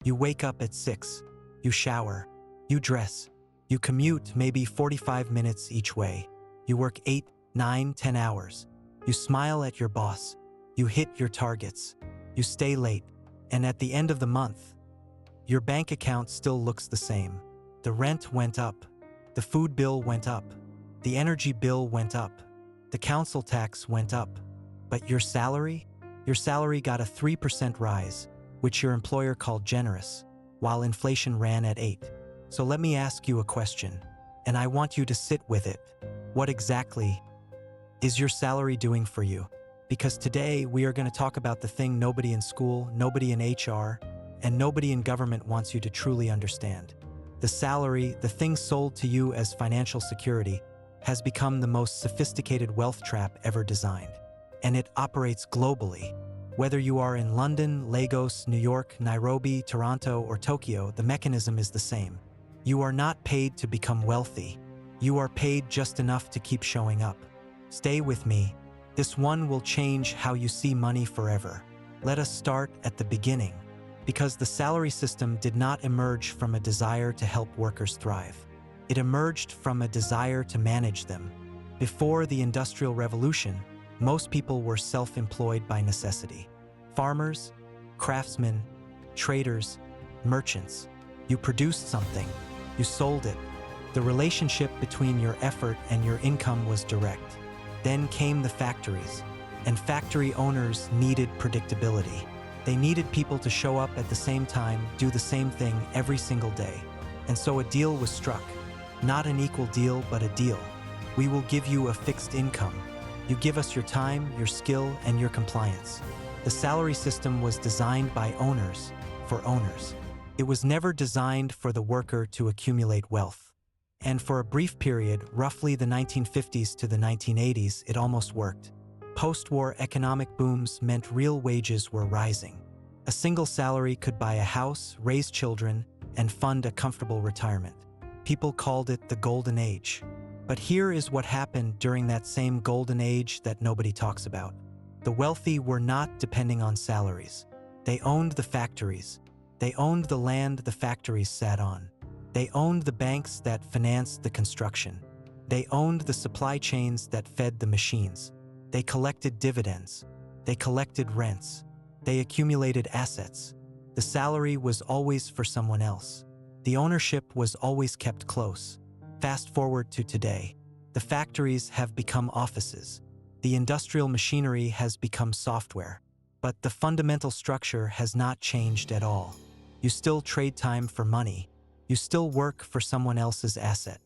You wake up at 6. You shower. You dress. You commute maybe 45 minutes each way. You work 8, 9, 10 hours. You smile at your boss. You hit your targets. You stay late. And at the end of the month, your bank account still looks the same. The rent went up. The food bill went up. The energy bill went up. The council tax went up. But your salary? Your salary got a 3% rise, which your employer called generous, while inflation ran at 8. So let me ask you a question, and I want you to sit with it. What exactly is your salary doing for you? Because today we are going to talk about the thing nobody in school, nobody in HR, and nobody in government wants you to truly understand. The salary, the thing sold to you as financial security, has become the most sophisticated wealth trap ever designed. And it operates globally. Whether you are in London, Lagos, New York, Nairobi, Toronto, or Tokyo, the mechanism is the same. You are not paid to become wealthy. You are paid just enough to keep showing up. Stay with me. This one will change how you see money forever. Let us start at the beginning. Because the salary system did not emerge from a desire to help workers thrive. It emerged from a desire to manage them. Before the Industrial Revolution, most people were self-employed by necessity. Farmers, craftsmen, traders, merchants. You produced something. You sold it. The relationship between your effort and your income was direct. Then came the factories, and factory owners needed predictability. They needed people to show up at the same time, do the same thing every single day. And so a deal was struck. Not an equal deal, but a deal. We will give you a fixed income. You give us your time, your skill, and your compliance. The salary system was designed by owners, for owners. It was never designed for the worker to accumulate wealth. And for a brief period, roughly the 1950s to the 1980s, it almost worked. Post-war economic booms meant real wages were rising. A single salary could buy a house, raise children, and fund a comfortable retirement. People called it the Golden Age. But here is what happened during that same Golden Age that nobody talks about. The wealthy were not depending on salaries. They owned the factories. They owned the land the factories sat on. They owned the banks that financed the construction. They owned the supply chains that fed the machines. They collected dividends. They collected rents. They accumulated assets. The salary was always for someone else. The ownership was always kept close. Fast forward to today. The factories have become offices. The industrial machinery has become software. But the fundamental structure has not changed at all. You still trade time for money. You still work for someone else's asset.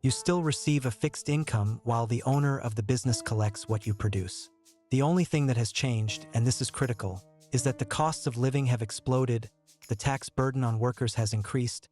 You still receive a fixed income while the owner of the business collects what you produce. The only thing that has changed, and this is critical, is that the costs of living have exploded, the tax burden on workers has increased,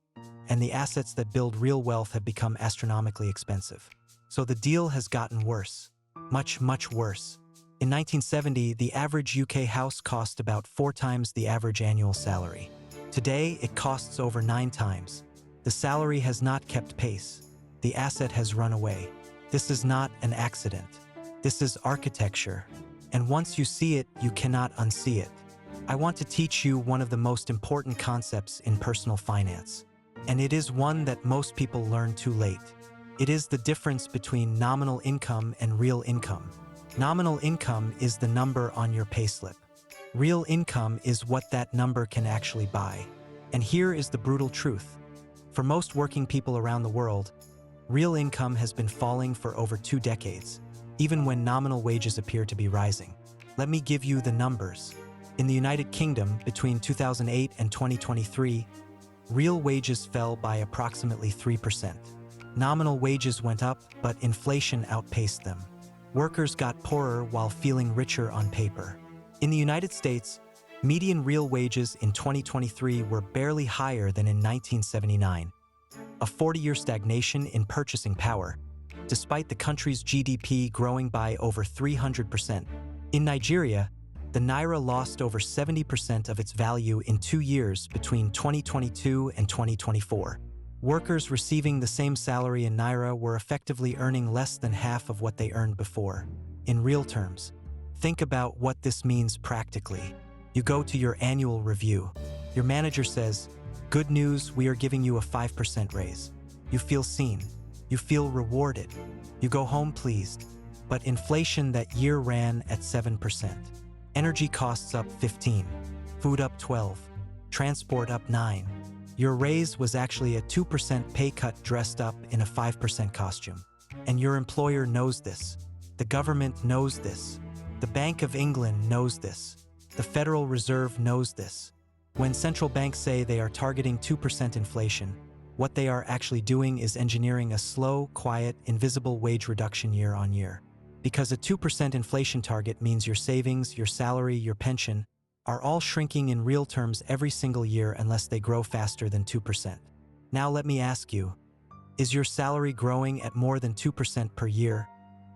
and the assets that build real wealth have become astronomically expensive. So the deal has gotten worse. Much, much worse. In 1970, the average UK house cost about 4 times the average annual salary. Today, it costs over 9 times. The salary has not kept pace. The asset has run away. This is not an accident. This is architecture. And once you see it, you cannot unsee it. I want to teach you one of the most important concepts in personal finance. And it is one that most people learn too late. It is the difference between nominal income and real income. Nominal income is the number on your payslip. Real income is what that number can actually buy. And here is the brutal truth. For most working people around the world, real income has been falling for over 2 decades, even when nominal wages appear to be rising. Let me give you the numbers. In the United Kingdom, between 2008 and 2023, real wages fell by approximately 3%. Nominal wages went up, but inflation outpaced them. Workers got poorer while feeling richer on paper. In the United States, median real wages in 2023 were barely higher than in 1979. A 40-year stagnation in purchasing power, despite the country's GDP growing by over 300%. In Nigeria, the naira lost over 70% of its value in 2 years between 2022 and 2024. Workers receiving the same salary in naira were effectively earning less than half of what they earned before. In real terms, think about what this means practically. You go to your annual review. Your manager says, "Good news, we are giving you a 5% raise." You feel seen. You feel rewarded. You go home pleased. But inflation that year ran at 7%. Energy costs up 15. Food up 12. Transport up 9. Your raise was actually a 2% pay cut dressed up in a 5% costume. And your employer knows this. The government knows this. The Bank of England knows this. The Federal Reserve knows this. When central banks say they are targeting 2% inflation, what they are actually doing is engineering a slow, quiet, invisible wage reduction year on year. Because a 2% inflation target means your savings, your salary, your pension are all shrinking in real terms every single year unless they grow faster than 2%. Now let me ask you, is your salary growing at more than 2% per year,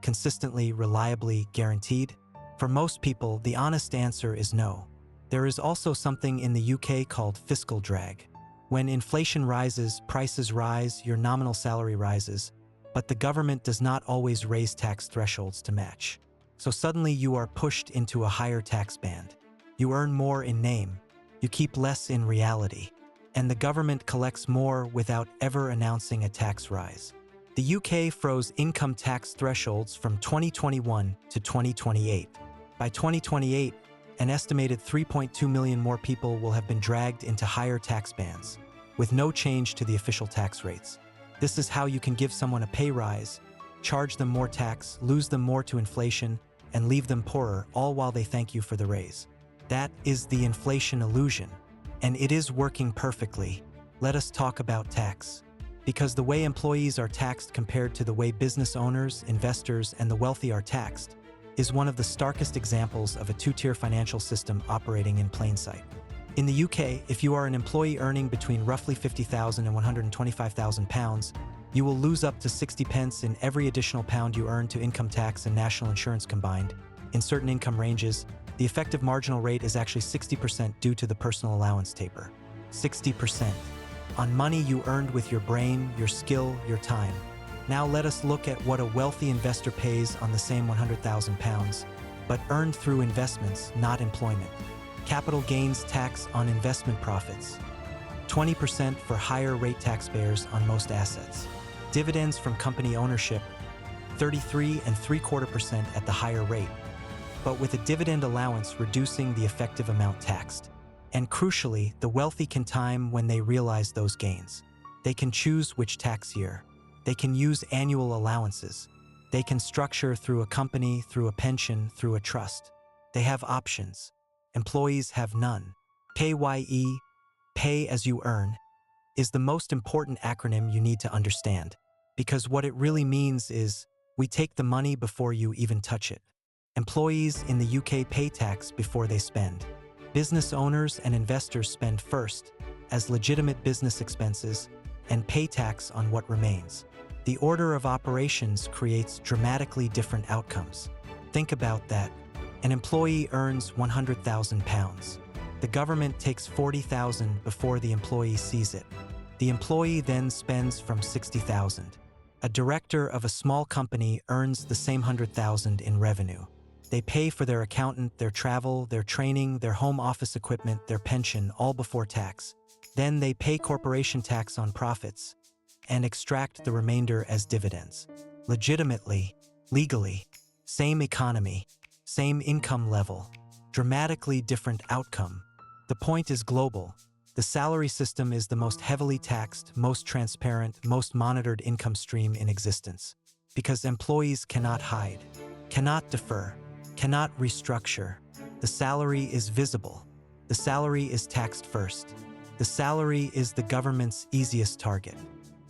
consistently, reliably, guaranteed? For most people, the honest answer is no. There is also something in the UK called fiscal drag. When inflation rises, prices rise, your nominal salary rises, but the government does not always raise tax thresholds to match. So suddenly you are pushed into a higher tax band. You earn more in name, you keep less in reality, and the government collects more without ever announcing a tax rise. The UK froze income tax thresholds from 2021 to 2028. By 2028, an estimated 3.2 million more people will have been dragged into higher tax bands, with no change to the official tax rates. This is how you can give someone a pay rise, charge them more tax, lose them more to inflation, and leave them poorer, all while they thank you for the raise. That is the inflation illusion, and it is working perfectly. Let us talk about tax. Because the way employees are taxed compared to the way business owners, investors, and the wealthy are taxed is one of the starkest examples of a two-tier financial system operating in plain sight. In the UK, if you are an employee earning between roughly £50,000 and £125,000, you will lose up to 60 pence in every additional pound you earn to income tax and national insurance combined. In certain income ranges, the effective marginal rate is actually 60% due to the personal allowance taper. 60% on money you earned with your brain, your skill, your time. Now let us look at what a wealthy investor pays on the same £100,000, but earned through investments, not employment. Capital gains tax on investment profits. 20% for higher rate taxpayers on most assets. Dividends from company ownership, 33.75% at the higher rate, but with a dividend allowance reducing the effective amount taxed. And crucially, the wealthy can time when they realize those gains. They can choose which tax year. They can use annual allowances. They can structure through a company, through a pension, through a trust. They have options. Employees have none. PAYE, pay as you earn, is the most important acronym you need to understand, because what it really means is we take the money before you even touch it. Employees in the UK pay tax before they spend. Business owners and investors spend first, as legitimate business expenses, and pay tax on what remains. The order of operations creates dramatically different outcomes. Think about that. An employee earns £100,000. The government takes $40,000 before the employee sees it. The employee then spends from $60,000. A director of a small company earns the same $100,000 in revenue. They pay for their accountant, their travel, their training, their home office equipment, their pension, all before tax. Then they pay corporation tax on profits and extract the remainder as dividends. Legitimately, legally, same economy, same income level, dramatically different outcome. The point is global. The salary system is the most heavily taxed, most transparent, most monitored income stream in existence. Because employees cannot hide, cannot defer, cannot restructure. The salary is visible. The salary is taxed first. The salary is the government's easiest target.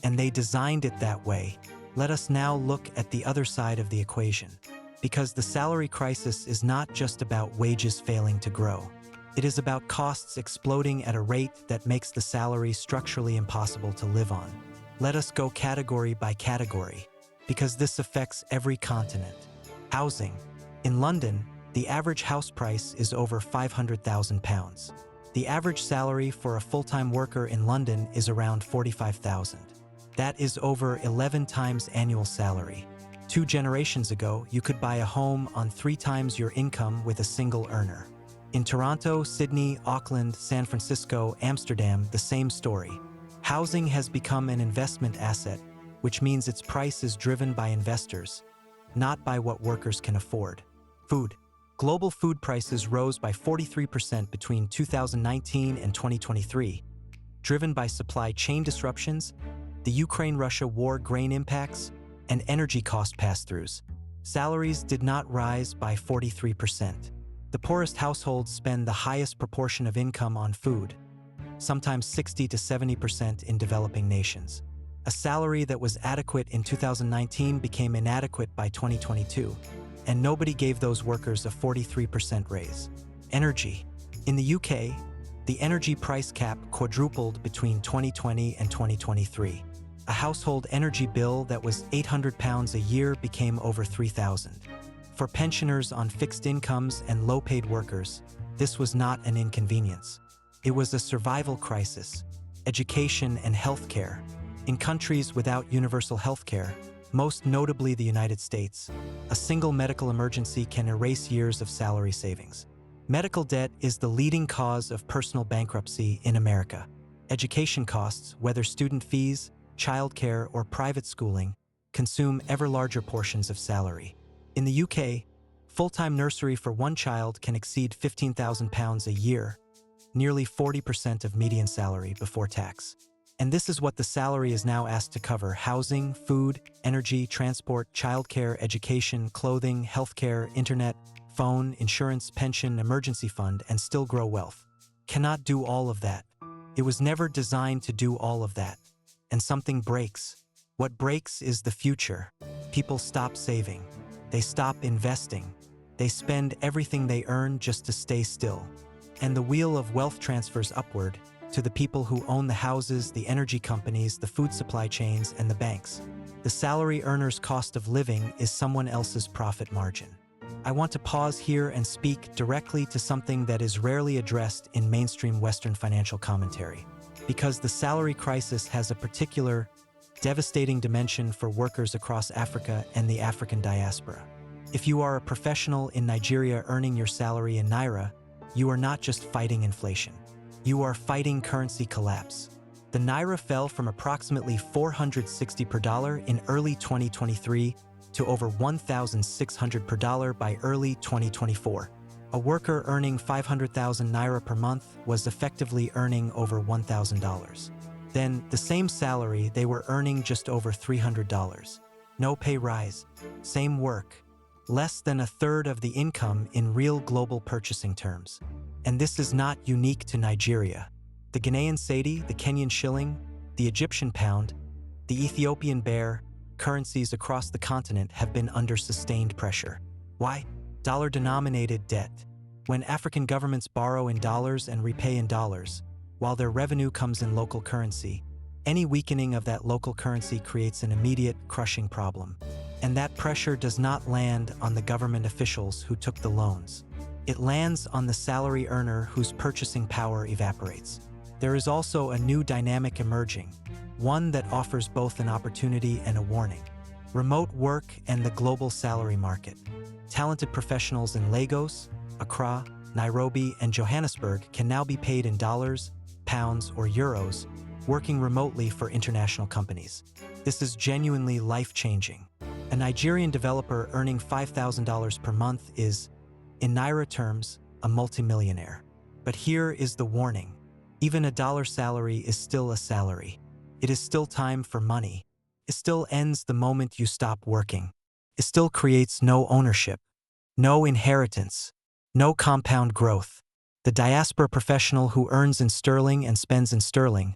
And they designed it that way. Let us now look at the other side of the equation. Because the salary crisis is not just about wages failing to grow. It is about costs exploding at a rate that makes the salary structurally impossible to live on. Let us go category by category, because this affects every continent. Housing. In London, the average house price is over £500,000. The average salary for a full-time worker in London is around $45,000. That is over 11 times annual salary. 2 generations ago, you could buy a home on 3 times your income with a single earner. In Toronto, Sydney, Auckland, San Francisco, Amsterdam, the same story. Housing has become an investment asset, which means its price is driven by investors, not by what workers can afford. Food. Global food prices rose by 43% between 2019 and 2023, driven by supply chain disruptions, the Ukraine-Russia war grain impacts, and energy cost pass-throughs. Salaries did not rise by 43%. The poorest households spend the highest proportion of income on food, sometimes 60 to 70% in developing nations. A salary that was adequate in 2019 became inadequate by 2022, and nobody gave those workers a 43% raise. Energy. In the UK, the energy price cap quadrupled between 2020 and 2023. A household energy bill that was £800 a year became over £3,000. For pensioners on fixed incomes and low-paid workers, this was not an inconvenience. It was a survival crisis. Education and healthcare. In countries without universal healthcare, most notably the United States, a single medical emergency can erase years of salary savings. Medical debt is the leading cause of personal bankruptcy in America. Education costs, whether student fees, childcare, or private schooling, consume ever larger portions of salary. In the UK, full-time nursery for one child can exceed £15,000 a year, nearly 40% of median salary before tax. And this is what the salary is now asked to cover: housing, food, energy, transport, childcare, education, clothing, healthcare, internet, phone, insurance, pension, emergency fund, and still grow wealth. Cannot do all of that. It was never designed to do all of that. And something breaks. What breaks is the future. People stop saving. They stop investing. They spend everything they earn just to stay still. And the wheel of wealth transfers upward to the people who own the houses, the energy companies, the food supply chains, and the banks. The salary earner's cost of living is someone else's profit margin. I want to pause here and speak directly to something that is rarely addressed in mainstream Western financial commentary, because the salary crisis has a particular, devastating dimension for workers across Africa and the African diaspora. If you are a professional in Nigeria earning your salary in Naira, you are not just fighting inflation. You are fighting currency collapse. The Naira fell from approximately 460 per dollar in early 2023 to over 1,600 per dollar by early 2024. A worker earning 500,000 Naira per month was effectively earning over $1,000. Then, the same salary, they were earning just over $300. No pay rise. Same work. Less than a third of the income in real global purchasing terms. And this is not unique to Nigeria. The Ghanaian cedi, the Kenyan shilling, the Egyptian pound, the Ethiopian birr, currencies across the continent have been under sustained pressure. Why? Dollar-denominated debt. When African governments borrow in dollars and repay in dollars, while their revenue comes in local currency, any weakening of that local currency creates an immediate, crushing problem. And that pressure does not land on the government officials who took the loans. It lands on the salary earner whose purchasing power evaporates. There is also a new dynamic emerging, one that offers both an opportunity and a warning. Remote work and the global salary market. Talented professionals in Lagos, Accra, Nairobi, and Johannesburg can now be paid in dollars, pounds, or euros, working remotely for international companies. This is genuinely life-changing. A Nigerian developer earning $5,000 per month is, in Naira terms, a multimillionaire. But here is the warning. Even a dollar salary is still a salary. It is still time for money. It still ends the moment you stop working. It still creates no ownership, no inheritance, no compound growth. The diaspora professional who earns in sterling and spends in sterling,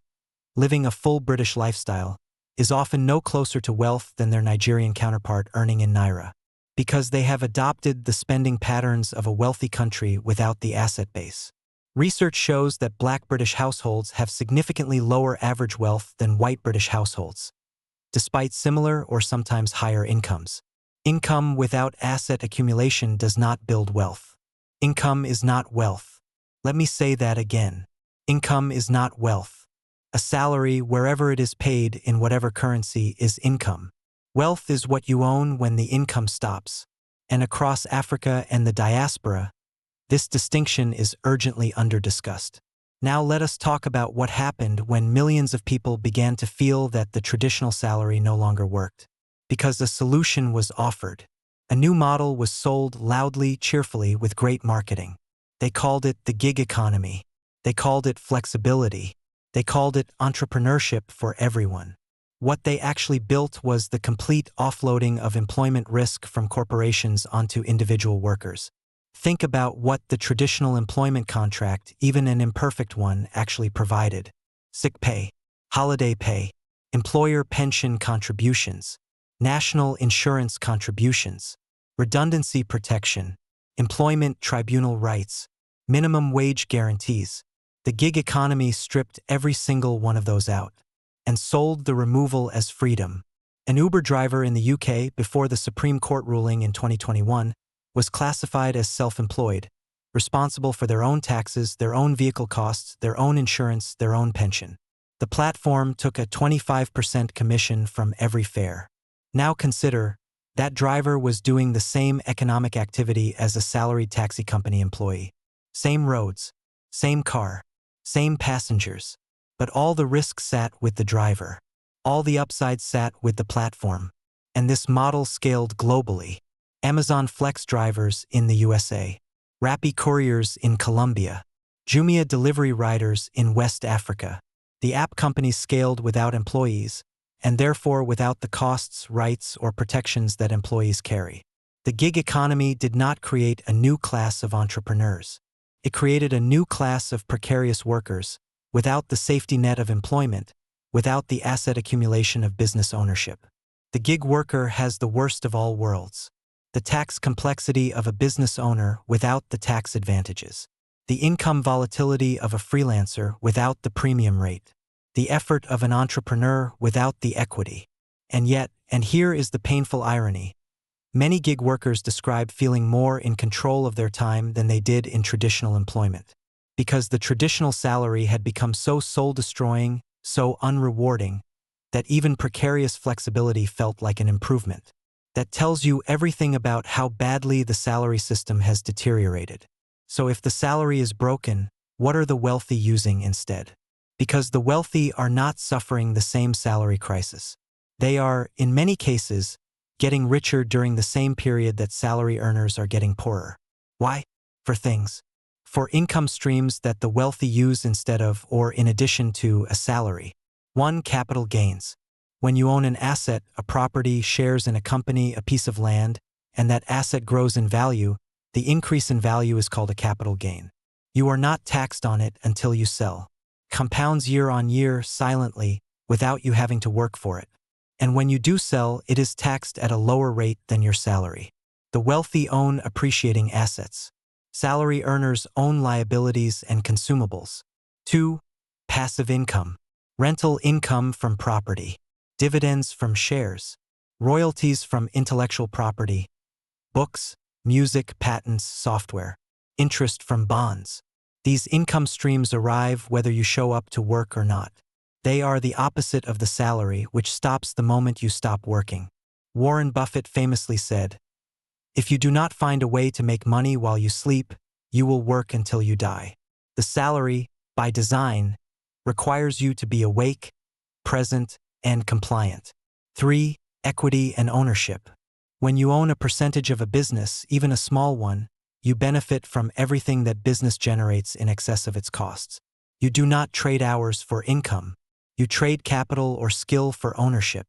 living a full British lifestyle, is often no closer to wealth than their Nigerian counterpart earning in Naira, because they have adopted the spending patterns of a wealthy country without the asset base. Research shows that Black British households have significantly lower average wealth than white British households, despite similar or sometimes higher incomes. Income without asset accumulation does not build wealth. Income is not wealth. Let me say that again. Income is not wealth. A salary, wherever it is paid in whatever currency, is income. Wealth is what you own when the income stops. And across Africa and the diaspora, This distinction is urgently under-discussed. Now let us talk about what happened when millions of people began to feel that the traditional salary no longer worked. Because a solution was offered. A new model was sold loudly, cheerfully, with great marketing. They called it the gig economy. They called it flexibility. They called it entrepreneurship for everyone. What they actually built was the complete offloading of employment risk from corporations onto individual workers. Think about what the traditional employment contract, even an imperfect one, actually provided. Sick pay, holiday pay, employer pension contributions, national insurance contributions, redundancy protection, employment tribunal rights, minimum wage guarantees. The gig economy stripped every single one of those out and sold the removal as freedom. An Uber driver in the UK, before the Supreme Court ruling in 2021, was classified as self-employed, responsible for their own taxes, their own vehicle costs, their own insurance, their own pension. The platform took a 25% commission from every fare. Now consider, that driver was doing the same economic activity as a salaried taxi company employee. Same roads, same car, same passengers, but all the risk sat with the driver. All the upside sat with the platform. And this model scaled globally. Amazon Flex drivers in the USA, Rappi couriers in Colombia, Jumia delivery riders in West Africa. The app companies scaled without employees, and therefore without the costs, rights, or protections that employees carry. The gig economy did not create a new class of entrepreneurs. It created a new class of precarious workers, without the safety net of employment, without the asset accumulation of business ownership. The gig worker has the worst of all worlds. The tax complexity of a business owner without the tax advantages. The income volatility of a freelancer without the premium rate. The effort of an entrepreneur without the equity. And yet, and here is the painful irony, many gig workers describe feeling more in control of their time than they did in traditional employment. Because the traditional salary had become so soul-destroying, so unrewarding, that even precarious flexibility felt like an improvement. That tells you everything about how badly the salary system has deteriorated. So if the salary is broken, what are the wealthy using instead? Because the wealthy are not suffering the same salary crisis. They are, in many cases, getting richer during the same period that salary earners are getting poorer. Why? For things. For income streams that the wealthy use instead of or in addition to a salary. 1. Capital gains. When you own an asset, a property, shares in a company, a piece of land, and that asset grows in value, the increase in value is called a capital gain. You are not taxed on it until you sell. Compounds year on year, silently, without you having to work for it. And when you do sell, it is taxed at a lower rate than your salary. The wealthy own appreciating assets. Salary earners own liabilities and consumables. 2. Passive income. Rental income from property. Dividends from shares, royalties from intellectual property, books, music, patents, software, interest from bonds. These income streams arrive whether you show up to work or not. They are the opposite of the salary, which stops the moment you stop working. Warren Buffett famously said, "If you do not find a way to make money while you sleep, you will work until you die." The salary, by design, requires you to be awake, present, and compliant. 3. Equity and ownership. When you own a percentage of a business, even a small one, you benefit from everything that business generates in excess of its costs. You do not trade hours for income. You trade capital or skill for ownership.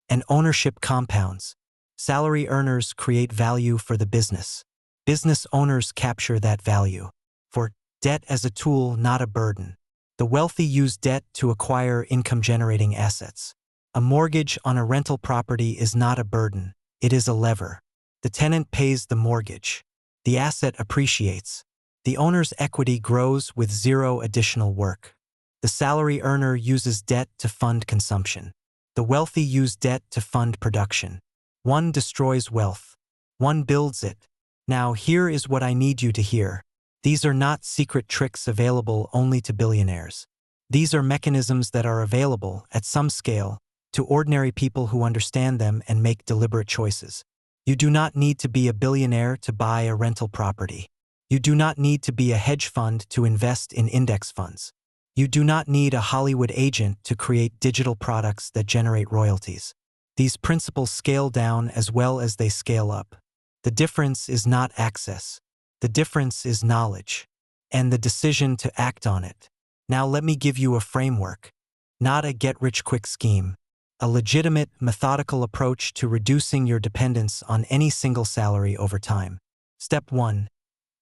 And ownership compounds. Salary earners create value for the business. Business owners capture that value. For debt as a tool, not a burden. The wealthy use debt to acquire income-generating assets. A mortgage on a rental property is not a burden, it is a lever. The tenant pays the mortgage. The asset appreciates. The owner's equity grows with zero additional work. The salary earner uses debt to fund consumption. The wealthy use debt to fund production. One destroys wealth. One builds it. Now here is what I need you to hear. These are not secret tricks available only to billionaires. These are mechanisms that are available, at some scale, to ordinary people who understand them and make deliberate choices. You do not need to be a billionaire to buy a rental property. You do not need to be a hedge fund to invest in index funds. You do not need a Hollywood agent to create digital products that generate royalties. These principles scale down as well as they scale up. The difference is not access. The difference is knowledge and the decision to act on it. Now let me give you a framework, not a get-rich-quick scheme, a legitimate, methodical approach to reducing your dependence on any single salary over time. Step 1.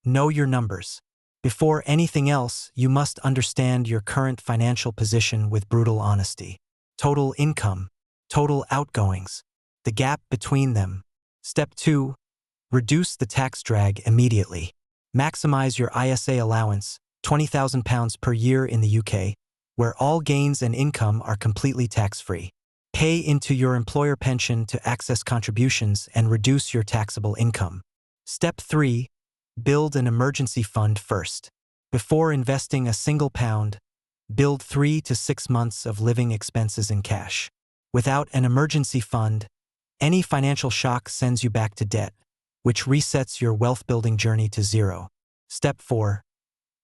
Know your numbers. Before anything else, you must understand your current financial position with brutal honesty. Total income, total outgoings, the gap between them. Step 2. Reduce the tax drag immediately. Maximize your ISA allowance, £20,000 per year in the UK, where all gains and income are completely tax-free. Pay into your employer pension to access contributions and reduce your taxable income. Step 3. Build an emergency fund first. Before investing a single pound, build 3 to 6 months of living expenses in cash. Without an emergency fund, any financial shock sends you back to debt, which resets your wealth-building journey to zero. Step 4.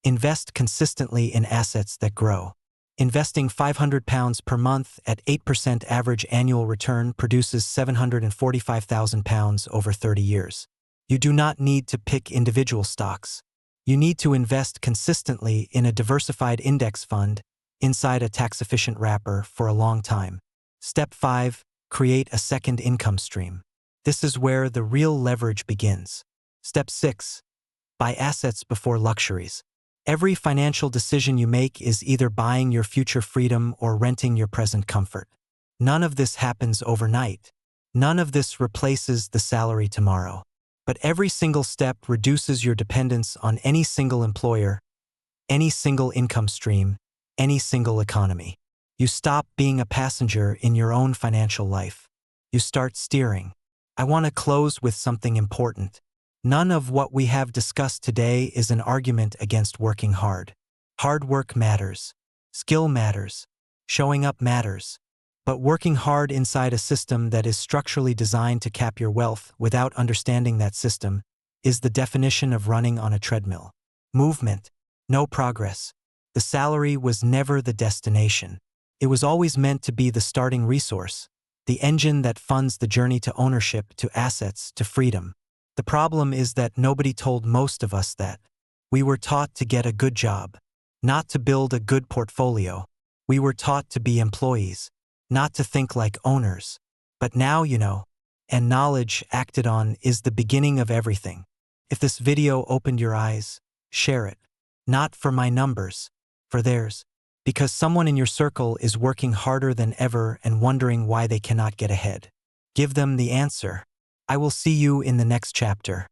Invest consistently in assets that grow. Investing £500 per month at 8% average annual return produces £745,000 over 30 years. You do not need to pick individual stocks. You need to invest consistently in a diversified index fund inside a tax-efficient wrapper for a long time. Step 5. Create a second income stream. This is where the real leverage begins. Step 6. Buy assets before luxuries. Every financial decision you make is either buying your future freedom or renting your present comfort. None of this happens overnight. None of this replaces the salary tomorrow. But every single step reduces your dependence on any single employer, any single income stream, any single economy. You stop being a passenger in your own financial life. You start steering. I want to close with something important. None of what we have discussed today is an argument against working hard. Hard work matters. Skill matters. Showing up matters. But working hard inside a system that is structurally designed to cap your wealth without understanding that system is the definition of running on a treadmill. Movement, no progress. The salary was never the destination. It was always meant to be the starting resource, the engine that funds the journey to ownership, to assets, to freedom. The problem is that nobody told most of us that. We were taught to get a good job, not to build a good portfolio. We were taught to be employees, not to think like owners. But now you know, and knowledge acted on is the beginning of everything. If this video opened your eyes, share it. Not for my numbers, for theirs. Because someone in your circle is working harder than ever and wondering why they cannot get ahead. Give them the answer. I will see you in the next chapter.